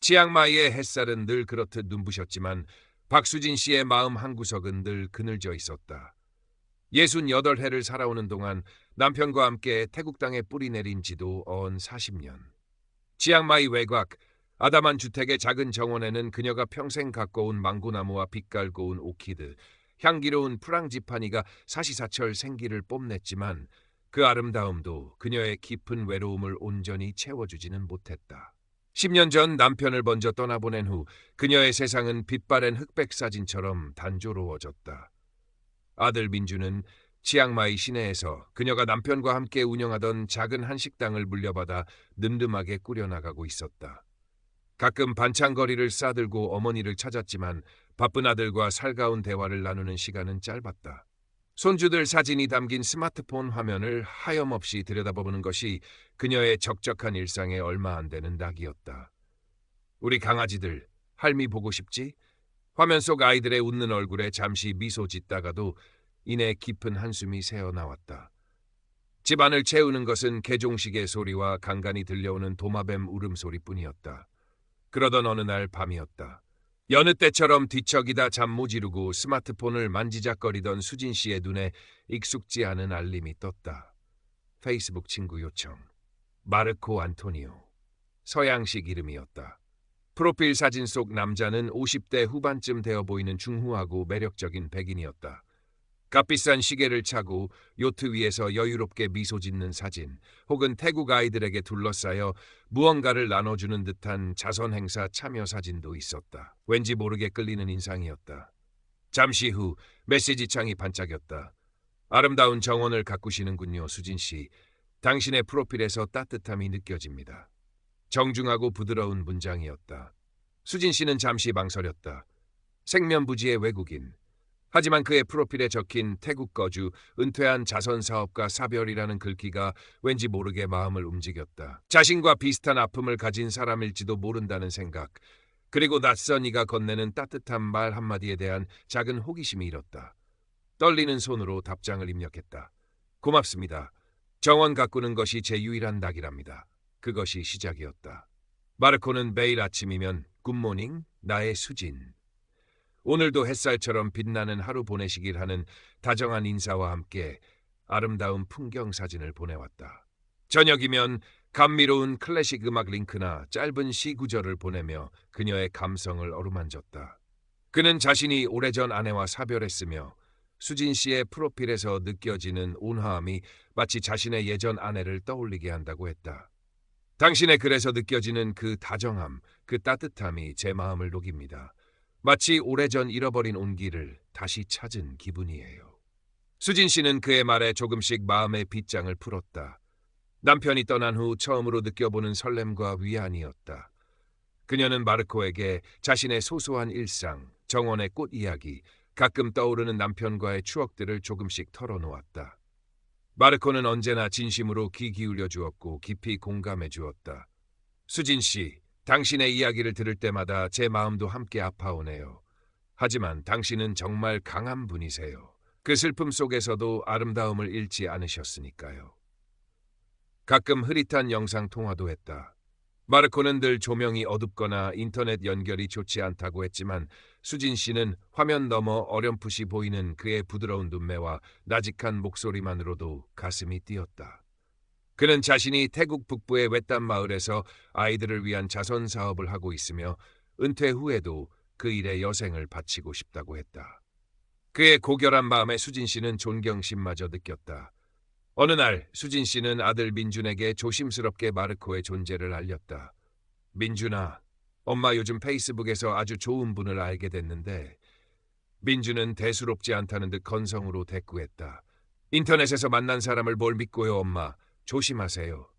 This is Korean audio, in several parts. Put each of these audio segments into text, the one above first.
치앙마이의 햇살은 늘 그렇듯 눈부셨지만 박수진 씨의 마음 한구석은 늘 그늘져 있었다. 68해를 살아오는 동안 남편과 함께 태국 땅에 뿌리 내린 지도 언 40년. 치앙마이 외곽 아담한 주택의 작은 정원에는 그녀가 평생 가꿔온 망고나무와 빛깔고 온 오키드, 향기로운 프랑지파니가 사시사철 생기를 뽐냈지만 그 아름다움도 그녀의 깊은 외로움을 온전히 채워주지는 못했다. 10년 전 남편을 먼저 떠나보낸 후 그녀의 세상은 빛바랜 흑백 사진처럼 단조로워졌다. 아들 민주는 치앙마이 시내에서 그녀가 남편과 함께 운영하던 작은 한식당을 물려받아 늠름하게 꾸려나가고 있었다. 가끔 반찬거리를 싸들고 어머니를 찾았지만 바쁜 아들과 살가운 대화를 나누는 시간은 짧았다. 손주들 사진이 담긴 스마트폰 화면을 하염없이 들여다보는 것이 그녀의 적적한 일상에 얼마 안 되는 낙이었다. 우리 강아지들, 할미 보고 싶지? 화면 속 아이들의 웃는 얼굴에 잠시 미소 짓다가도 이내 깊은 한숨이 새어나왔다. 집안을 채우는 것은 개종식의 소리와 간간히 들려오는 도마뱀 울음소리뿐이었다. 그러던 어느 날 밤이었다. 여느 때처럼 뒤척이다 잠 못 이루고 스마트폰을 만지작거리던 수진 씨의 눈에 익숙지 않은 알림이 떴다. 페이스북 친구 요청. 마르코 안토니오. 서양식 이름이었다. 프로필 사진 속 남자는 50대 후반쯤 되어 보이는 중후하고 매력적인 백인이었다. 값비싼 시계를 차고 요트 위에서 여유롭게 미소 짓는 사진, 혹은 태국 아이들에게 둘러싸여 무언가를 나눠주는 듯한 자선 행사 참여 사진도 있었다. 왠지 모르게 끌리는 인상이었다. 잠시 후 메시지 창이 반짝였다. 아름다운 정원을 가꾸시는군요, 수진 씨. 당신의 프로필에서 따뜻함이 느껴집니다. 정중하고 부드러운 문장이었다. 수진 씨는 잠시 망설였다. 생면부지의 외국인. 하지만 그의 프로필에 적힌 태국 거주, 은퇴한 자선사업가 사별이라는 글귀가 왠지 모르게 마음을 움직였다. 자신과 비슷한 아픔을 가진 사람일지도 모른다는 생각, 그리고 낯선 이가 건네는 따뜻한 말 한마디에 대한 작은 호기심이 일었다. 떨리는 손으로 답장을 입력했다. 고맙습니다. 정원 가꾸는 것이 제 유일한 낙이랍니다. 그것이 시작이었다. 마르코는 매일 아침이면 굿모닝, 나의 수진. 오늘도 햇살처럼 빛나는 하루 보내시길 하는 다정한 인사와 함께 아름다운 풍경 사진을 보내왔다. 저녁이면 감미로운 클래식 음악 링크나 짧은 시 구절을 보내며 그녀의 감성을 어루만졌다. 그는 자신이 오래전 아내와 사별했으며 수진 씨의 프로필에서 느껴지는 온화함이 마치 자신의 예전 아내를 떠올리게 한다고 했다. 당신의 글에서 느껴지는 그 다정함, 그 따뜻함이 제 마음을 녹입니다. 마치 오래전 잃어버린 온기를 다시 찾은 기분이에요. 수진 씨는 그의 말에 조금씩 마음의 빗장을 풀었다. 남편이 떠난 후 처음으로 느껴보는 설렘과 위안이었다. 그녀는 마르코에게 자신의 소소한 일상, 정원의 꽃 이야기, 가끔 떠오르는 남편과의 추억들을 조금씩 털어놓았다. 마르코는 언제나 진심으로 귀 기울여 주었고 깊이 공감해 주었다. 수진 씨, 당신의 이야기를 들을 때마다 제 마음도 함께 아파오네요. 하지만 당신은 정말 강한 분이세요. 그 슬픔 속에서도 아름다움을 잃지 않으셨으니까요. 가끔 흐릿한 영상 통화도 했다. 마르코는 늘 조명이 어둡거나 인터넷 연결이 좋지 않다고 했지만 수진 씨는 화면 너머 어렴풋이 보이는 그의 부드러운 눈매와 나직한 목소리만으로도 가슴이 뛰었다. 그는 자신이 태국 북부의 외딴 마을에서 아이들을 위한 자선 사업을 하고 있으며 은퇴 후에도 그 일에 여생을 바치고 싶다고 했다. 그의 고결한 마음에 수진 씨는 존경심마저 느꼈다. 어느 날 수진 씨는 아들 민준에게 조심스럽게 마르코의 존재를 알렸다. 민준아, 엄마 요즘 페이스북에서 아주 좋은 분을 알게 됐는데. 민준은 대수롭지 않다는 듯 건성으로 대꾸했다. 인터넷에서 만난 사람을 뭘 믿고요, 엄마. 조심하세요.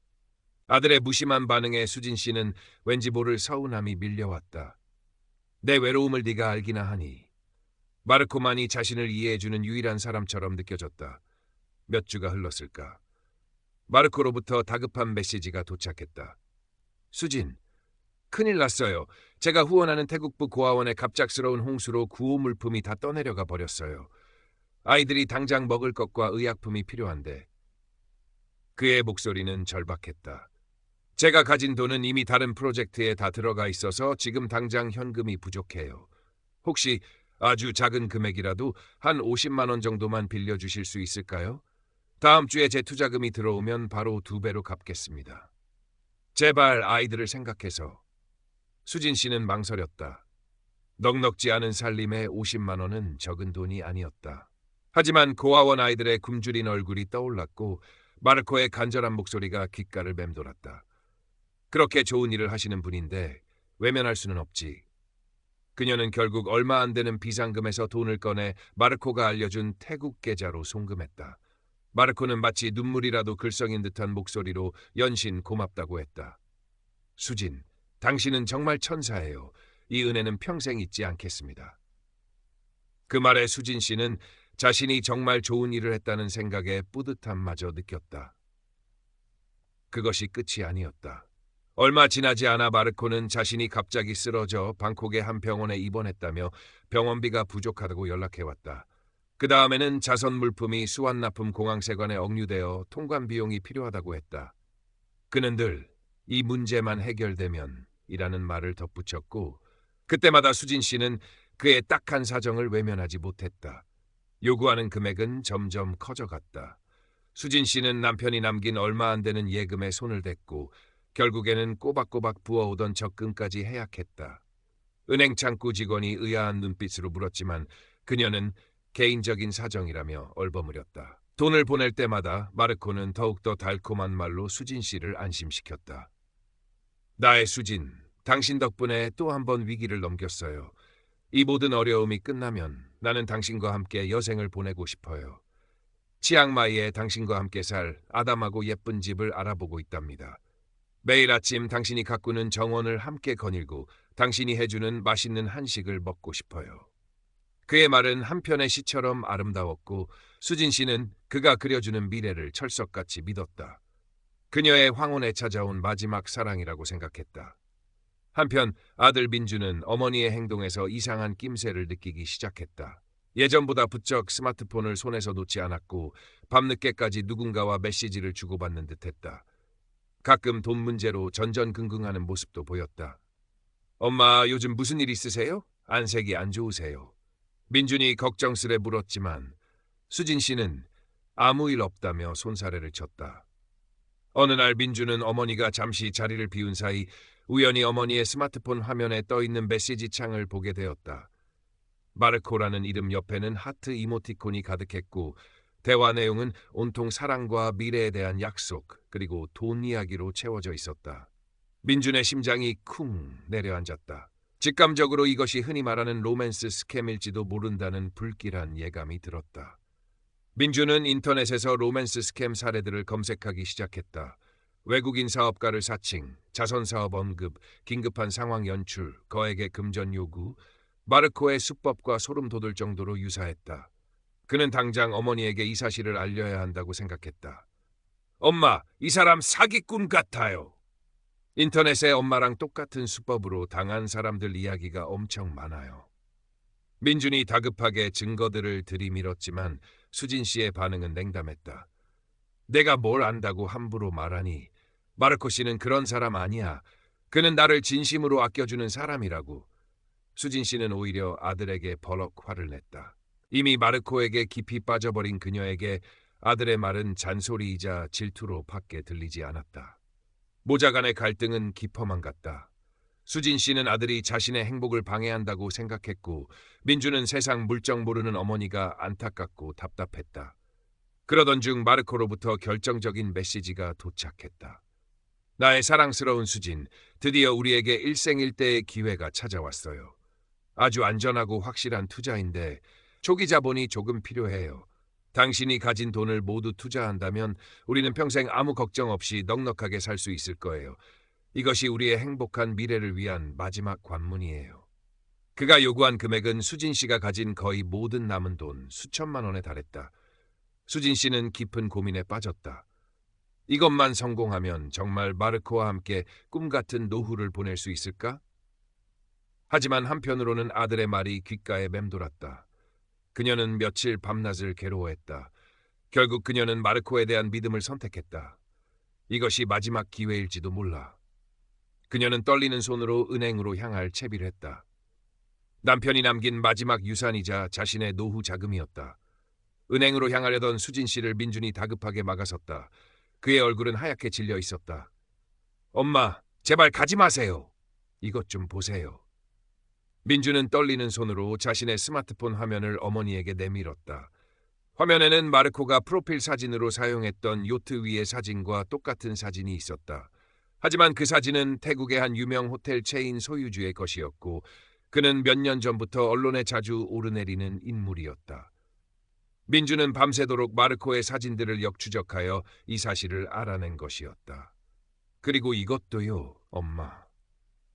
아들의 무심한 반응에 수진 씨는 왠지 모를 서운함이 밀려왔다. 내 외로움을 네가 알기나 하니. 마르코만이 자신을 이해해주는 유일한 사람처럼 느껴졌다. 몇 주가 흘렀을까. 마르코로부터 다급한 메시지가 도착했다. 수진, 큰일 났어요. 제가 후원하는 태국부 고아원의 갑작스러운 홍수로 구호물품이 다 떠내려가 버렸어요. 아이들이 당장 먹을 것과 의약품이 필요한데. 그의 목소리는 절박했다. 제가 가진 돈은 이미 다른 프로젝트에 다 들어가 있어서 지금 당장 현금이 부족해요. 혹시 아주 작은 금액이라도 한 50만 원 정도만 빌려주실 수 있을까요? 다음 주에 제 투자금이 들어오면 바로 2배로 갚겠습니다. 제발 아이들을 생각해서. 수진 씨는 망설였다. 넉넉지 않은 살림에 50만 원은 적은 돈이 아니었다. 하지만 고아원 아이들의 굶주린 얼굴이 떠올랐고 마르코의 간절한 목소리가 귓가를 맴돌았다. 그렇게 좋은 일을 하시는 분인데 외면할 수는 없지. 그녀는 결국 얼마 안 되는 비상금에서 돈을 꺼내 마르코가 알려준 태국 계좌로 송금했다. 마르코는 마치 눈물이라도 글썽인 듯한 목소리로 연신 고맙다고 했다. 수진, 당신은 정말 천사예요. 이 은혜는 평생 잊지 않겠습니다. 그 말에 수진 씨는 자신이 정말 좋은 일을 했다는 생각에 뿌듯함마저 느꼈다. 그것이 끝이 아니었다. 얼마 지나지 않아 마르코는 자신이 갑자기 쓰러져 방콕의 한 병원에 입원했다며 병원비가 부족하다고 연락해왔다. 그 다음에는 자선 물품이 수완납품 공항세관에 억류되어 통관 비용이 필요하다고 했다. 그는 늘 이 문제만 해결되면 이라는 말을 덧붙였고 그때마다 수진 씨는 그의 딱한 사정을 외면하지 못했다. 요구하는 금액은 점점 커져갔다. 수진 씨는 남편이 남긴 얼마 안 되는 예금에 손을 댔고 결국에는 꼬박꼬박 부어오던 적금까지 해약했다. 은행 창구 직원이 의아한 눈빛으로 물었지만 그녀는 개인적인 사정이라며 얼버무렸다. 돈을 보낼 때마다 마르코는 더욱더 달콤한 말로 수진 씨를 안심시켰다. 나의 수진, 당신 덕분에 또 한 번 위기를 넘겼어요. 이 모든 어려움이 끝나면 나는 당신과 함께 여생을 보내고 싶어요. 치앙마이에 당신과 함께 살 아담하고 예쁜 집을 알아보고 있답니다. 매일 아침 당신이 가꾸는 정원을 함께 거닐고 당신이 해주는 맛있는 한식을 먹고 싶어요. 그의 말은 한편의 시처럼 아름다웠고 수진 씨는 그가 그려주는 미래를 철석같이 믿었다. 그녀의 황혼에 찾아온 마지막 사랑이라고 생각했다. 한편 아들 민주는 어머니의 행동에서 이상한 낌새를 느끼기 시작했다. 예전보다 부쩍 스마트폰을 손에서 놓지 않았고 밤늦게까지 누군가와 메시지를 주고받는 듯했다. 가끔 돈 문제로 전전긍긍하는 모습도 보였다. 엄마, 요즘 무슨 일 있으세요? 안색이 안 좋으세요. 민준이 걱정스레 물었지만 수진 씨는 아무 일 없다며 손사래를 쳤다. 어느 날 민주는 어머니가 잠시 자리를 비운 사이 우연히 어머니의 스마트폰 화면에 떠있는 메시지 창을 보게 되었다. 마르코라는 이름 옆에는 하트 이모티콘이 가득했고 대화 내용은 온통 사랑과 미래에 대한 약속 그리고 돈 이야기로 채워져 있었다. 민준의 심장이 쿵 내려앉았다. 직감적으로 이것이 흔히 말하는 로맨스 스캠일지도 모른다는 불길한 예감이 들었다. 민주는 인터넷에서 로맨스 스캠 사례들을 검색하기 시작했다. 외국인 사업가를 사칭, 자선사업 언급, 긴급한 상황 연출, 거액의 금전 요구, 마르코의 수법과 소름 돋을 정도로 유사했다. 그는 당장 어머니에게 이 사실을 알려야 한다고 생각했다. 엄마, 이 사람 사기꾼 같아요. 인터넷에 엄마랑 똑같은 수법으로 당한 사람들 이야기가 엄청 많아요. 민준이 다급하게 증거들을 들이밀었지만 수진 씨의 반응은 냉담했다. 내가 뭘 안다고 함부로 말하니. 마르코 씨는 그런 사람 아니야. 그는 나를 진심으로 아껴주는 사람이라고. 수진 씨는 오히려 아들에게 버럭 화를 냈다. 이미 마르코에게 깊이 빠져버린 그녀에게 아들의 말은 잔소리이자 질투로 밖에 들리지 않았다. 모자 간의 갈등은 깊어만 갔다. 수진 씨는 아들이 자신의 행복을 방해한다고 생각했고 민주는 세상 물정 모르는 어머니가 안타깝고 답답했다. 그러던 중 마르코로부터 결정적인 메시지가 도착했다. 나의 사랑스러운 수진, 드디어 우리에게 일생일대의 기회가 찾아왔어요. 아주 안전하고 확실한 투자인데 초기 자본이 조금 필요해요. 당신이 가진 돈을 모두 투자한다면 우리는 평생 아무 걱정 없이 넉넉하게 살 수 있을 거예요. 이것이 우리의 행복한 미래를 위한 마지막 관문이에요. 그가 요구한 금액은 수진 씨가 가진 거의 모든 남은 돈 수천만 원에 달했다. 수진 씨는 깊은 고민에 빠졌다. 이것만 성공하면 정말 마르코와 함께 꿈같은 노후를 보낼 수 있을까? 하지만 한편으로는 아들의 말이 귓가에 맴돌았다. 그녀는 며칠 밤낮을 괴로워했다. 결국 그녀는 마르코에 대한 믿음을 선택했다. 이것이 마지막 기회일지도 몰라. 그녀는 떨리는 손으로 은행으로 향할 채비를 했다. 남편이 남긴 마지막 유산이자 자신의 노후 자금이었다. 은행으로 향하려던 수진 씨를 민준이 다급하게 막아섰다. 그의 얼굴은 하얗게 질려 있었다. 엄마, 제발 가지 마세요. 이것 좀 보세요. 민준은 떨리는 손으로 자신의 스마트폰 화면을 어머니에게 내밀었다. 화면에는 마르코가 프로필 사진으로 사용했던 요트 위의 사진과 똑같은 사진이 있었다. 하지만 그 사진은 태국의 한 유명 호텔 체인 소유주의 것이었고 그는 몇 년 전부터 언론에 자주 오르내리는 인물이었다. 민주는 밤새도록 마르코의 사진들을 역추적하여 이 사실을 알아낸 것이었다. 그리고 이것도요, 엄마.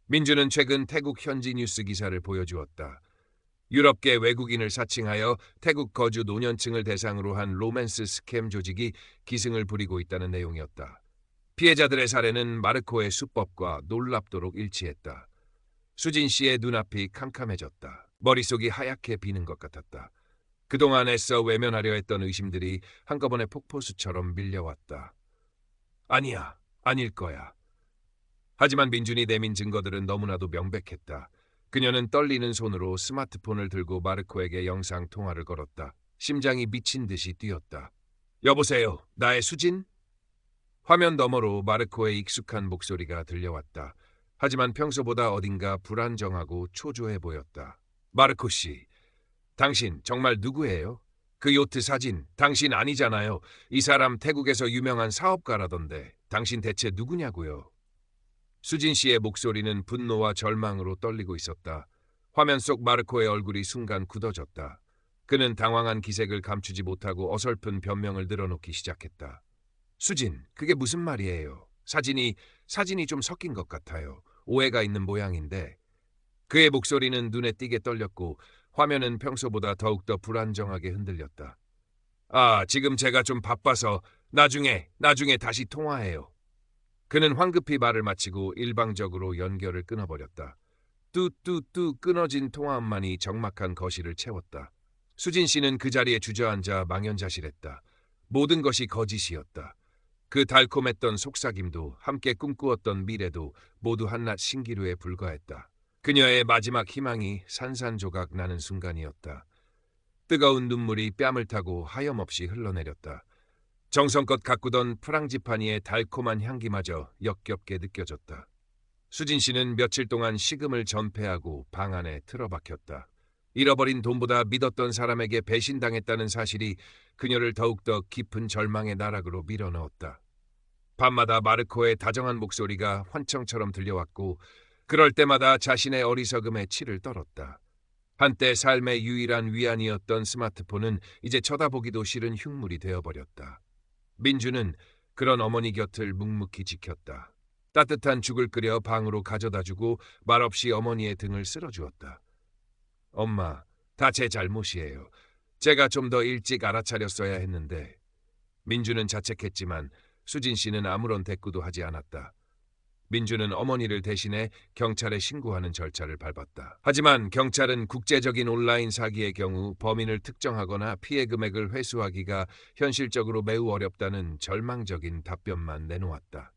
민주는 최근 태국 현지 뉴스 기사를 보여주었다. 유럽계 외국인을 사칭하여 태국 거주 노년층을 대상으로 한 로맨스 스캠 조직이 기승을 부리고 있다는 내용이었다. 피해자들의 사례는 마르코의 수법과 놀랍도록 일치했다. 수진 씨의 눈앞이 캄캄해졌다. 머릿속이 하얗게 비는 것 같았다. 그동안 애써 외면하려 했던 의심들이 한꺼번에 폭포수처럼 밀려왔다. 아니야, 아닐 거야. 하지만 민준이 내민 증거들은 너무나도 명백했다. 그녀는 떨리는 손으로 스마트폰을 들고 마르코에게 영상 통화를 걸었다. 심장이 미친 듯이 뛰었다. 여보세요, 나의 수진? 화면 너머로 마르코의 익숙한 목소리가 들려왔다. 하지만 평소보다 어딘가 불안정하고 초조해 보였다. 마르코 씨, 당신 정말 누구예요? 그 요트 사진, 당신 아니잖아요. 이 사람 태국에서 유명한 사업가라던데 당신 대체 누구냐고요? 수진 씨의 목소리는 분노와 절망으로 떨리고 있었다. 화면 속 마르코의 얼굴이 순간 굳어졌다. 그는 당황한 기색을 감추지 못하고 어설픈 변명을 늘어놓기 시작했다. 수진, 그게 무슨 말이에요? 사진이 좀 섞인 것 같아요. 오해가 있는 모양인데. 그의 목소리는 눈에 띄게 떨렸고 화면은 평소보다 더욱더 불안정하게 흔들렸다. 아, 지금 제가 좀 바빠서 나중에 다시 통화해요. 그는 황급히 말을 마치고 일방적으로 연결을 끊어버렸다. 뚜뚜뚜 끊어진 통화음만이 적막한 거실을 채웠다. 수진 씨는 그 자리에 주저앉아 망연자실했다. 모든 것이 거짓이었다. 그 달콤했던 속삭임도 함께 꿈꾸었던 미래도 모두 한낱 신기루에 불과했다. 그녀의 마지막 희망이 산산조각 나는 순간이었다. 뜨거운 눈물이 뺨을 타고 하염없이 흘러내렸다. 정성껏 가꾸던 프랑지파니의 달콤한 향기마저 역겹게 느껴졌다. 수진 씨는 며칠 동안 식음을 전폐하고 방 안에 틀어박혔다. 잃어버린 돈보다 믿었던 사람에게 배신당했다는 사실이 그녀를 더욱더 깊은 절망의 나락으로 밀어넣었다. 밤마다 마르코의 다정한 목소리가 환청처럼 들려왔고 그럴 때마다 자신의 어리석음에 치를 떨었다. 한때 삶의 유일한 위안이었던 스마트폰은 이제 쳐다보기도 싫은 흉물이 되어버렸다. 민주는 그런 어머니 곁을 묵묵히 지켰다. 따뜻한 죽을 끓여 방으로 가져다주고 말없이 어머니의 등을 쓸어주었다. 엄마, 다 제 잘못이에요. 제가 좀 더 일찍 알아차렸어야 했는데. 민주는 자책했지만 수진 씨는 아무런 대꾸도 하지 않았다. 민주는 어머니를 대신해 경찰에 신고하는 절차를 밟았다. 하지만 경찰은 국제적인 온라인 사기의 경우 범인을 특정하거나 피해 금액을 회수하기가 현실적으로 매우 어렵다는 절망적인 답변만 내놓았다.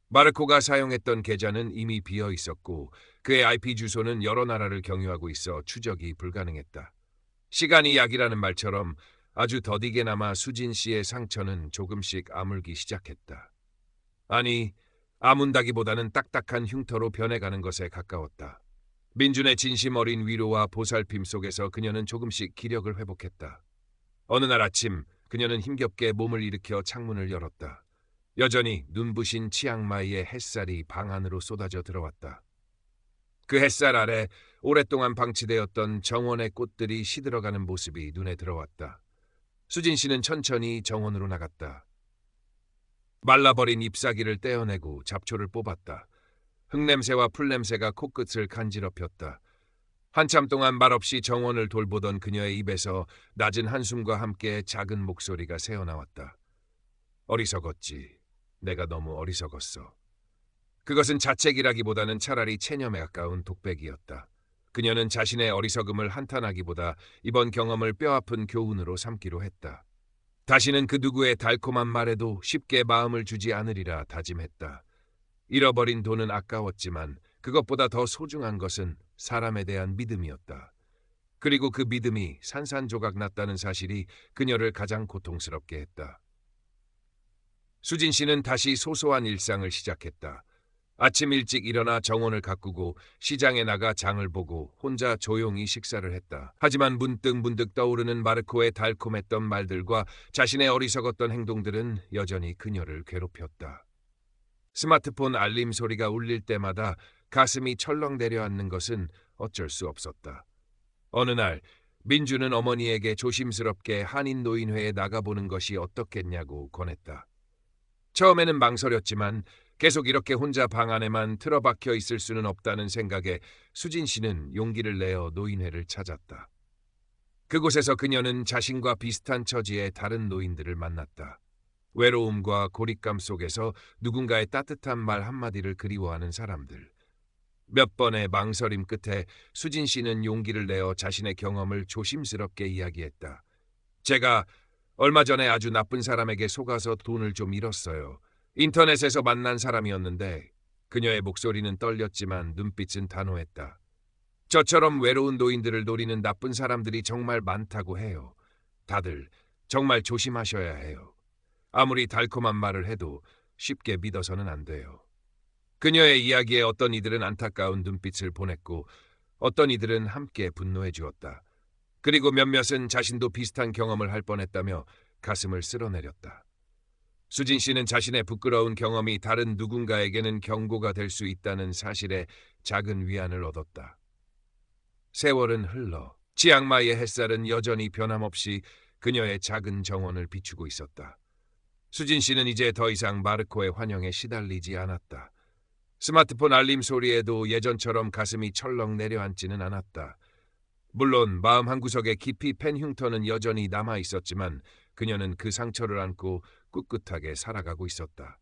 마르코가 사용했던 계좌는 이미 비어 있었고 그의 IP 주소는 여러 나라를 경유하고 있어 추적이 불가능했다. 시간이 약이라는 말처럼 아주 더디게나마 수진 씨의 상처는 조금씩 아물기 시작했다. 아니, 아문다기보다는 딱딱한 흉터로 변해가는 것에 가까웠다. 민준의 진심 어린 위로와 보살핌 속에서 그녀는 조금씩 기력을 회복했다. 어느 날 아침 그녀는 힘겹게 몸을 일으켜 창문을 열었다. 여전히 눈부신 치앙마이의 햇살이 방 안으로 쏟아져 들어왔다. 그 햇살 아래 오랫동안 방치되었던 정원의 꽃들이 시들어가는 모습이 눈에 들어왔다. 수진 씨는 천천히 정원으로 나갔다. 말라버린 잎사귀를 떼어내고 잡초를 뽑았다. 흙냄새와 풀냄새가 코끝을 간지럽혔다. 한참 동안 말없이 정원을 돌보던 그녀의 입에서 낮은 한숨과 함께 작은 목소리가 새어나왔다. 어리석었지. 내가 너무 어리석었어. 그것은 자책이라기보다는 차라리 체념에 가까운 독백이었다. 그녀는 자신의 어리석음을 한탄하기보다 이번 경험을 뼈아픈 교훈으로 삼기로 했다. 다시는 그 누구의 달콤한 말에도 쉽게 마음을 주지 않으리라 다짐했다. 잃어버린 돈은 아까웠지만 그것보다 더 소중한 것은 사람에 대한 믿음이었다. 그리고 그 믿음이 산산조각 났다는 사실이 그녀를 가장 고통스럽게 했다. 수진 씨는 다시 소소한 일상을 시작했다. 아침 일찍 일어나 정원을 가꾸고 시장에 나가 장을 보고 혼자 조용히 식사를 했다. 하지만 문득 떠오르는 마르코의 달콤했던 말들과 자신의 어리석었던 행동들은 여전히 그녀를 괴롭혔다. 스마트폰 알림 소리가 울릴 때마다 가슴이 철렁 내려앉는 것은 어쩔 수 없었다. 어느 날 민주는 어머니에게 조심스럽게 한인노인회에 나가보는 것이 어떻겠냐고 권했다. 처음에는 망설였지만 계속 이렇게 혼자 방 안에만 틀어박혀 있을 수는 없다는 생각에 수진 씨는 용기를 내어 노인회를 찾았다. 그곳에서 그녀는 자신과 비슷한 처지의 다른 노인들을 만났다. 외로움과 고립감 속에서 누군가의 따뜻한 말 한마디를 그리워하는 사람들. 몇 번의 망설임 끝에 수진 씨는 용기를 내어 자신의 경험을 조심스럽게 이야기했다. 제가 얼마 전에 아주 나쁜 사람에게 속아서 돈을 좀 잃었어요. 인터넷에서 만난 사람이었는데 그녀의 목소리는 떨렸지만 눈빛은 단호했다. 저처럼 외로운 노인들을 노리는 나쁜 사람들이 정말 많다고 해요. 다들 정말 조심하셔야 해요. 아무리 달콤한 말을 해도 쉽게 믿어서는 안 돼요. 그녀의 이야기에 어떤 이들은 안타까운 눈빛을 보냈고 어떤 이들은 함께 분노해 주었다. 그리고 몇몇은 자신도 비슷한 경험을 할 뻔했다며 가슴을 쓸어내렸다. 수진 씨는 자신의 부끄러운 경험이 다른 누군가에게는 경고가 될 수 있다는 사실에 작은 위안을 얻었다. 세월은 흘러 치앙마이의 햇살은 여전히 변함없이 그녀의 작은 정원을 비추고 있었다. 수진 씨는 이제 더 이상 마르코의 환영에 시달리지 않았다. 스마트폰 알림 소리에도 예전처럼 가슴이 철렁 내려앉지는 않았다. 물론 마음 한구석에 깊이 팬 흉터는 여전히 남아 있었지만 그녀는 그 상처를 안고 꿋꿋하게 살아가고 있었다.